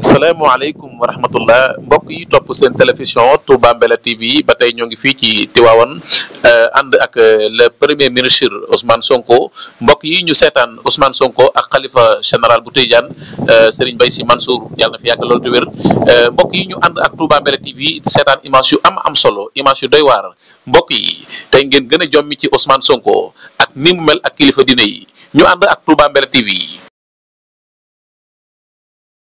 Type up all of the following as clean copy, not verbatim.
salaamaaleykum wa rahmatullah mbokk yi topp seen télévision Touba Mbella TV ba tey ñoo ngi fii ci Tivaouane ànd ak le premier ministre Ousmane Sonko mbokk yi ñu seetaan Ousmane Sonko ak xalifa général bu Tidiane Serigne Mbaye Sy Mansour yàlla na fi yàgg loolu te wér mbokk yi ñu ànd ak Touba Mbella TV seetaan image yu am solo image yu doy waar mbokk yi tey ngeen gën a jommi ci Ousmane Sonko ak ni mu mel ak kilifa diine yi ñu ànd ak Touba Mbella TV.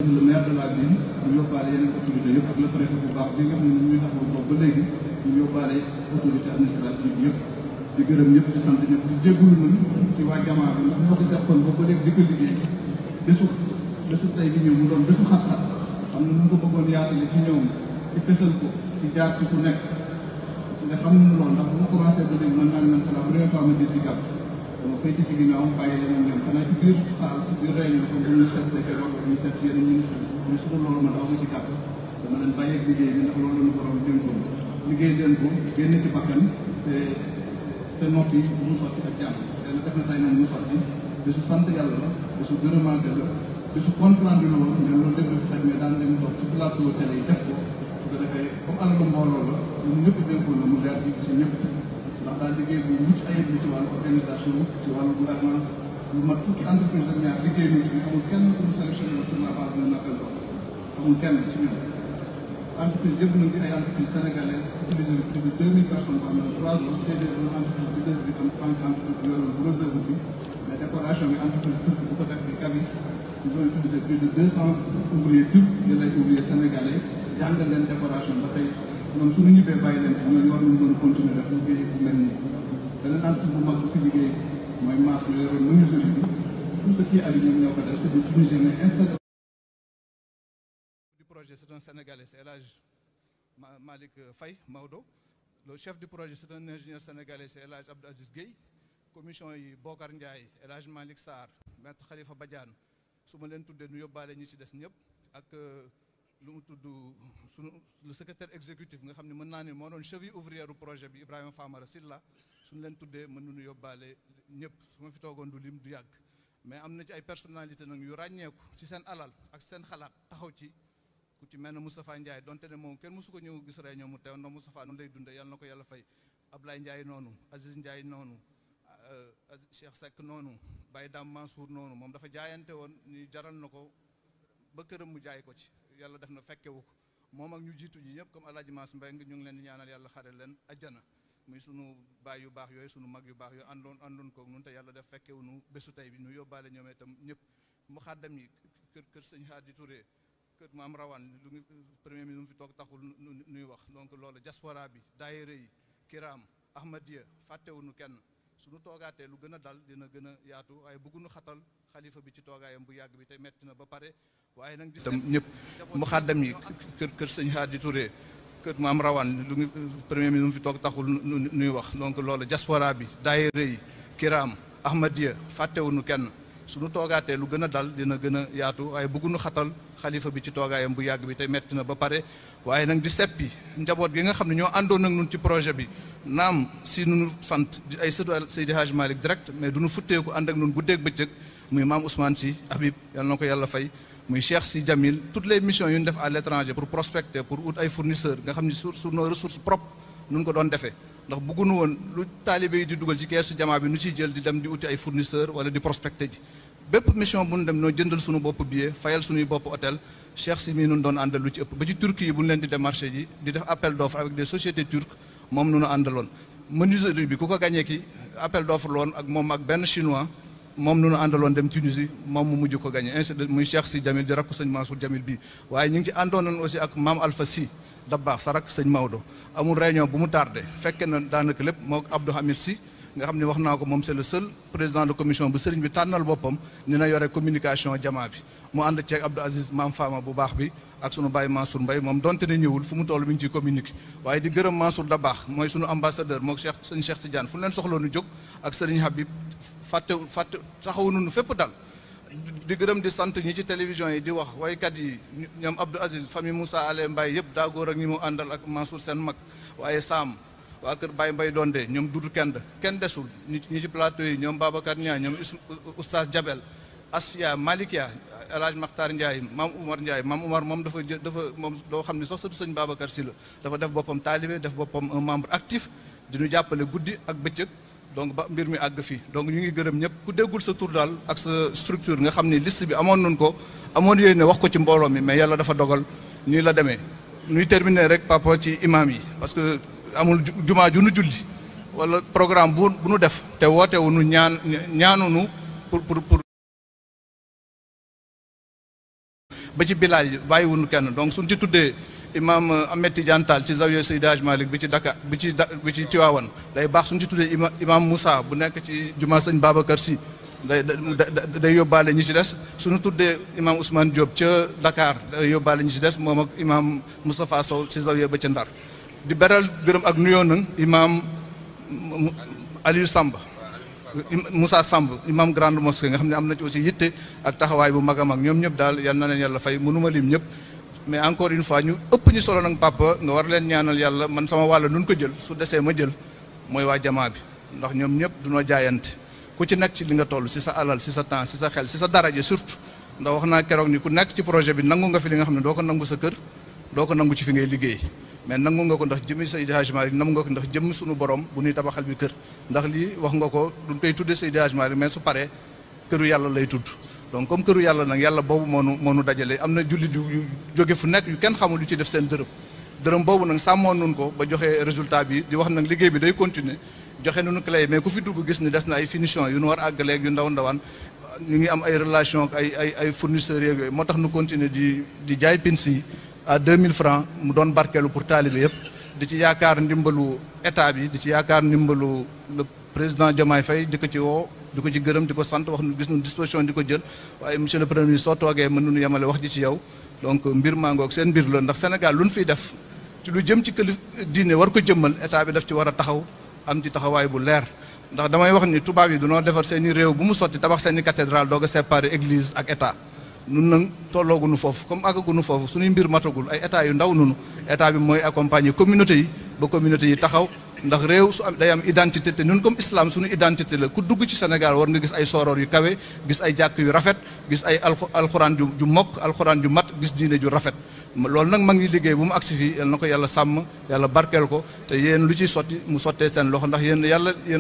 le maire de la ville ñu yóbbaale yeneen autorité yëpp ak le préfet bu baax bi nga xam ne ñuy taxaw boobu ba léegi ñu yóbbaale autorité administrative yëpp di gërëm ñëpp di sant ñëpp di jégalu ñun ci waa jamaa bi ndax ñoo ko seqoon boobu ba léegi di ko liggéey bésu tey bi ñëw mu doon bésu xat-xat xam ne nu ko bëggoon yaatale ci ñëw ci fesal ko ci jaar ci ku nekk nga xam ne loolu ndax bu ma commencé ba léegi man naa ne man c'est la première fois ma gis ci gàtt dama fay ci ginnaawam bàyyi leen ñoom xanaa ci biir saal ci biir réunion comme bu ñu seet see keroog ñu seet si yeneen ministre ñu suba loolu man aw ma ci gàtt dama leen bàyyi ak liggéey bi ndax loolu la ñu borom dénkoon liggéey leen ko génn ci bakkan te noppi mu sotti ak jàmm te def na tey nag mu sotti bisu sant yàlla la bisu gërëmante la bisu compte rendu la woon mais loolu def fi xaj mais daan dem toog ci plateau télé yi def ko su ko defee comme alalu mbooloo la ñun ñëpp dénkoon la mu leer bi ci ñëpp ndax daal liggéey bu mucc ayib bi ci wàllu organisation ci wàllu gouvernance lu mat fukki entreprise ak ñaar liggéey nañu fi amul kenn ku ñu sélectionné sur la base d'un appel d'offre amul kenn ci ñun entreprise yëpp nañ ci ay entreprise sénégalaise utilisé plus de 2000 personnes par exemple 3 ans c'est des entreprises bi des bi am banque entreprise bi yoroon bu réserve bi mais décoration bi entreprise turque bu ko def di Cavis ils ont utilisé plus de 200 ouvriers turcs jël ay ouvriers sénégalais jàngal leen décoration ba tey ñoom suñu ñibbee bàyyi leen fi ñooñu war nañu doon continuer def liggéey bu mel nii beneen entreprise bu mag bu fi liggéey mooy maas la yoroon menuiserie bi tout ce qui est ali ñoom ñoo ko def c'est des Tunisiens mais installé du projet c'est un Sénégalais c'est El Hadj Malick Faye Maodo le chef du projet c'est un ingénieur sénégalais c'est El Hadj Abdou Aziz Guèye commission yi Bokar Ndiaye El Hadj Malick Sarr maître Khalifa Badiane su ma leen tuddee nu yóbbaale ñi ci des ñëpp ak lu mu tudd sunu le secrétaire exécutif nga xam ne mën naa ne moo doon cheville ouvrière u projet bi Ibrahima Famara Silla suñu leen tuddee mën nañu yóbbaale ñëpp su ma fi toogoon du lim du yàgg mais am na ci ay personnalité nag yu ràññeeku ci seen alal ak seen xalaat taxaw ci ku ci mel ne Moustapha Ndiaye donte ne moom kenn mosu ko ñëw gis réunion mu teew ndax Moustapha noonu lay dundee yàlla na ko yàlla fay Ablaye Ndiaye noonu Aziz Ndiaye noonu Cheikh Seck noonu Baye Dame Mansour noonu moom dafa jaayante woon ni jaral na ko ba këram mu jaay ko ci yàlla def na fekkewu ko moom ak ñu jiitu ñi ñëpp comme Alaaji Maas Mbeng ñu ngi leen di ñaanal yàlla xare leen ajjana muy sunu baay yu baax yooyu sunu mag yu baax yooyu àndoon koog nun te yàlla def fekkewu nu bésu tey bi nu yóbbaale ñoom itam ñëpp mu xaddam yi kër sëñ Hadi Touré kër maam Rawane lu ngi premier ministre mu fi toog taxul nuy wax donc loolu diaspora bi daayira yi Kiram Ahmadiyya fàttewuñu kenn suñu toogaatee lu gën a dal dina gën a yaatu waaye bëgguñu xatal xalifa bi ci toogaayam bu yàgg bi te metti na ba pare waaye nag tam ñëpp mu xaddam yi kër sëñ Hadi Touré kër maam Rawane lu ngi premier ministre mu fi toog taxul nuy wax donc loolu diaspora bi daayira yi Kiram Ahmadiyya fàttewuñu kenn suñu toogaatee lu gën a dal dina gën a yaatu waaye bëgguñu xatal xalifa bi ci toogaayam bu yàgg bi te metti na ba pare waaye nag di seppi njaboot gi nga xam ne ñoo àndoon ak ñun ci projet bi naam si nunu sant di ay sëtu Seydi Hadj Malick direct mais duñu futteeku ànd ak ñun guddeeg bëccëg muy maam Ousmane Sy Habib yàlla na ko yàlla fay muy Cheikh Sy Jamil toutes les missions yu ñu def à l'étranger pour prospecter pour ut ay fournisseurs nga xam ne sur nos ressources propres nun ko doon defee ndax bëgguñu woon lu taalibe yi di dugal ci keesu jamaa bi nu ciy jël di dem di uti ay fournisseurs wala di prospecter ji bépp mission bu ñu dem noo jëndal suñu bopp billet fayal suñuy bopp hôtel Cheikh Sy mii nun doon àndal lu ci ëpp ba ci Turquie yi bu ñu leen di démarché ji di def appel d'offre avec des sociétés turques moom nu àndaloon menuiserie bi ku ko gagné ki appel d'offre loon ak moom ak benn chinois moom nu àndaloon dem Tunisie moom mu mujj ko gagné muy Cheikh Sy Jamil di rakku sëñ Mansour Jamil bii waaye ñu ngi ci àndoonoon aussi ak maam Alpha Sy Dabakh sa rakk sëñ Maodo amul réunion bu mu tardé fekke na daanaka lépp moo Abdou Hamid Sy nga xam ne wax naa ko moom c'est le seul président de commission bu sëriñ bi tànnal boppam ni na yore communication jamaa bi mu ànd ceeg Abdou Aziz maam Fama bu baax bi ak sunu baay Mansour Mbaye moom donte ne ñëwul fu mu toll mi ngi ciy communiqué waaye di gërëm Mansour Dabakh mooy sunu ambassadeur mook Cheikh sëñ Cheikh Tidiane fu leen soxloo nu jóg ak sëriñ Habib fàtte taxawuñu fépp dal di gërëm di sant ñi ci télévision yi di wax waykat yi ñoom Abdou Aziz famille Moussa Ale Mbaye yëpp daa góor ak ñi mu àndal ak Mansour seen mag waaye Sam waa kër Baye Mbaye Donde ñoom dudu kenn desul ñi ci plateau yi ñoom Babacar Niang ñoom Oustaz Jabel Asfiya Malikia El Hadj Makhtar Ndiaye maam Umar moom dafa moom doo xam ne sax sëtu sëñ Babacar Sy la dafa def boppam taalibe def boppam un membre actif di ñu jàppale guddi ak bëccëg donc ba mbir mi àgg fii donc ñu ngi gërëm ñëpp ku déggul sa tur daal ak sa structure nga xam ni liste bi amoon nañ ko amoon yéene wax ko ci mbooloo mi mais yàlla dafa dogal nii la demee ñuy terminer rek papa ci imam yi parce que amul jumaa ju nu julli wala programme bu nu def te woote wu nu ñaanunu pour ba ci bilaal yi bàyyiwunu kenn donc suñ ci tuddee imam Ahmed Tidiane Tall ci Zawiya Seydi Hadj Malick bi ci Dakar bi ci Tivaouane day baax suñ ci tuddee imam Moussa bu nekk ci juma sëñ Babacar Sy day yóbbaale ñi ci des suñu tuddee imam Ousmane Diop ca Dakar day yóbbaale ñi ci des moom ak imam Moustapha Sow ci Zawiya ba ca Ndar di beral gërëm ak nuyoo nag imam Aliou Samba Moussa Samb imam grande mosquée nga xam ne am na ci aussi yitte ak taxawaay bu mag a mag ñoom ñëpp daal yal na leen yàlla fay mënuma lim ñëpp mais encore une fois ñu ëpp ñu solo nag papa nga war leen ñaanal yàlla man sama wàll nun ko jël su desee ma jël mooy waa jamaa bi ndax ñoom ñëpp dunoo jaayante ku ci nekk ci li nga toll si sa alal si sa temps si sa xel si sa daraje surtout ndax wax naa keroog ni ku nekk ci projet bi nangu nga fi li nga xam ne doo ko nangu sa kër doo ko nangu ci fi ngay liggéey mais nangu nga ko ndax jëmmi Seydi Hadji Malick nangu nga ko ndax jëmm suñu borom bu ñuy tabaxal bi kër ndax lii wax nga ko duñ koy tuddee Seydi Hadji Malick mais su paree këru yàlla lay tudd donc comme këru yàlla nag yàlla boobu moo nu dajale am na jullit yu jóge fu nekk yu kenn xamul yu ci def seen dërëm boobu nag sàmmoon nun ko ba joxe résultat bi di wax nag liggéey bi day continuer joxe nañu clé mais ku fi dugg gis ni des na ay finition yu nu war àggaleeg yu ndawaan ñu ngi am ay relation ak ay fournisseurs yeeg yooyu moo tax nu continuer di jaay pins yi à 2000 francs mu doon barkeelu pour taalibe yëpp di ci yaakaar ndimbalu état bi di ci yaakaar ndimbalu le président Diomaye Faye di ko ci woo di ko ci gërëm di ko sant wax nu gis nu disposition di ko jël waaye monsieur le premier ministre soo toogee mën nañu yemale wax ji ci yow donc mbir maa ngoog seen mbir la ndax Sénégal lu ñu fiy def ci lu jëm ci këlif diine war ko jëmmal état bi daf ci war a taxaw am ci taxawaay bu leer ndax damay wax ni tubaab yi dunoo defar seen i réew bu mu sotti tabax seen i cathédrale doog a séparer église ak état nun nag tollooguñu foofu comme àggaguñu foofu suñuy mbir matagul ay état yu ndaw nunu état bi mooy accompagner communauté yi ba communauté yi taxaw ndax réew su am day am identité te ñun comme islam suñu identité la ku dugg ci Sénégal war nga gis ay sooroor yu kawe gis ay jàkk yu rafet gis ay alxuraan ju mokk alxuraan ju mat gis diine ju rafet loolu nag mag ngi liggéey bu mu agsi fii yal na ko yàlla sàmm yàlla barkeel ko te yéen lu ciy sotti mu sottee seen loxo ndax yéen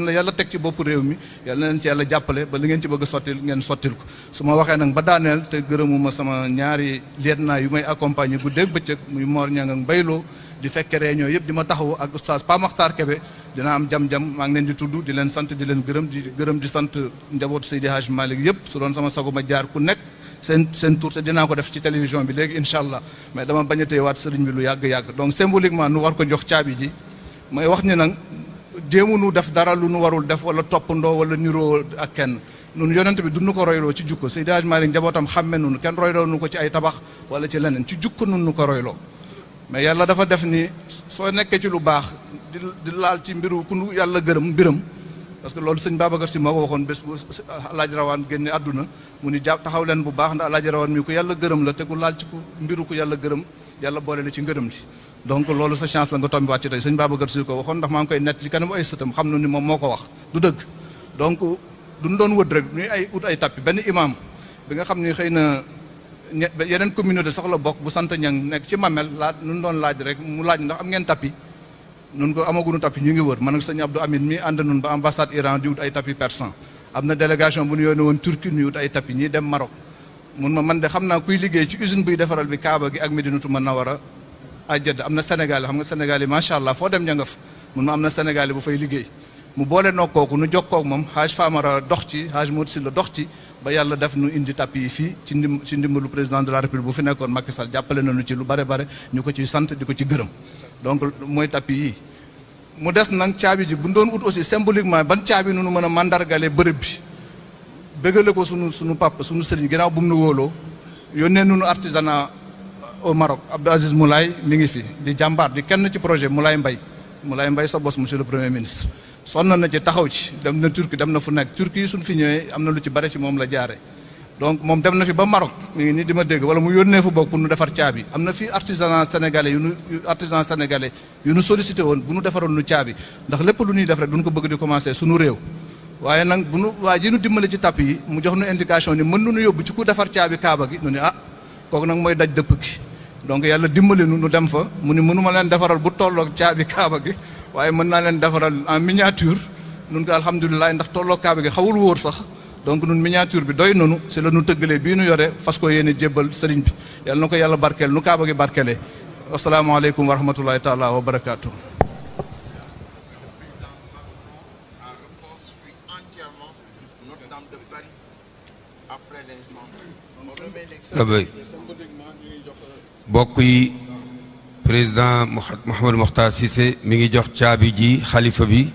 la yàlla teg ci bopp réew mi yal na leen ci yàlla jàppale ba li ngeen ci bëgg a sottil ngeen sottil ko su ma waxee nag ba daaneel te gërëmuma sama ñaari lieutenant yu may accompagner guddeeg bëccëg muy Mor Niang ak Mbayloo di fekke réunion yëpp di ma taxawu ak oustaz Pa Makhtar Kébé dina am jam-jam maa ngi leen di tudd di leen sant di leen gërëm di sant njabootu Seydi Hadji Malick yëpp su doon sama sago ma jaar ku nekk seen tour te dinaa ko def ci télévision bi léegi incha allah mais dama bañ a téyewaat sëriñ bi lu yàgg-yàgg donc symboliquement nu war ko jox caabi ji mooy wax ni nag jéemu nu def dara lu nu warul def wala toppandoo wala niroo ak kenn nun yonent bi dunu ko royloo ci jukko Seydi Hadji Malick njabootam xamme nunu kenn royloo nu ko ci ay tabax wala ci leneen ci jukko nun nu ko royloo mais yàlla dafa def ni soo nekkee ci lu baax di laal ci mbiru ku nu yàlla gërëm mbiram parce que loolu sëñ Babacar Sy moo ko waxoon bés bu Alaaji Rawaan génne àdduna mu ni jàpp taxaw leen bu baax ndax Alaaji Rawaan mi ku yàlla gërëm la te ku laal ci ku mbiru ku yàlla gërëm yàlla boole la ci ngërëm li donc loolu sa chance la nga tombi waat ci tey sëñ Babacar Sy ko waxoon ndax maa ngi koy nett ci kanam ay sëtam xam na ni moom moo ko wax du dëgg donc duñ doon wët rek ñuy ay ut ay tappi benn imam bi nga xam ni xëy na yeneen communauté sax la bokk bu sant ñang nekk ci Mamel laaj nun doon laaj rek mu laaj ndax am ngeen tappi nun ko amaguñu tapis ñu ngi wër man ak sëñ Abdou Amin mi ànd nun ba ambassade Iran di wut ay tapis persan am na délégation bu ñu yónnee woon Turquie ñu wut ay tapis ñi dem Maroc mun ma man de xam naa kuy liggéey ci usine buy defaral bi Kaaba gi ak Medinatu Munawwara ay Jedda am na Sénégal xam nga Sénégal yi macha allah foo dem ña nga fa mun ma am na Sénégal yi bu fay liggéey mu boole noo kooku nu jokkoo ak moom Haj Famara dox ci Haj Modou Sylla dox ci ba yàlla def nu indi tapis yi fii ci ndimbalu président de la République bu fi nekkoon Macky Sall jàppale nañu ci lu bare ñu ko ci sant di ko ci gërëm donc mooy tapis yi mu des nag caabi ji bu doon ut aussi symboliquement ban caabi nu mën a mandargale bërëb bi bëggale ko sunu papa sunu sëriñ ginnaaw bu mu nu wóoloo yónnee nunu artisanat au Maroc Abdou Aziz Moulay mi ngi fi di jàmbaar di kenn ci projet Moulay Mbaye sa boss monsieur le premier ministre sonn na ci taxaw ci dem na Turquie dem na fu nekk Turquie suñ fi ñëwee am na lu ci bare ci moom la jaare donc moom dem na fi ba Maroc mi ngi nii di ma dégg wala mu yónnee fu bokk pour nu defar caabi am na fii artisanat sénégalais yu nu sollicité woon bu nu defaroon nu caabi ndax lépp lu ñuy def rek duñ ko bëgg di commencé suñu réew waaye nag bu nu waa ji nu dimbale ci tàpp yi mu jox nu indication ni mën nu yóbbu ci ku defar caabi kaaba gi nu ni kooku nag mooy daj dëpp gi donc yàlla dimbale nu dem fa mu ni mënuma leen defaral bu tolloog caabi kaaba gi waaye mën naa leen defaral en miniature nun ko alhamdulilah ndax tolloog kaaba gi xawul wóor sax donc nun miniature bi doy nonu si la nu tëggalee bii nu yore fas ko yéene jébbal sëriñ bi yàlla na ko yàlla barkeel nu kaaba gi barkelee asalaamaaleykum wa rahmatullahi taala wa barakaatu. bokk yi président Mouhamadou Mokhtar Cissé mi ngi jox caabi ji xalifa bi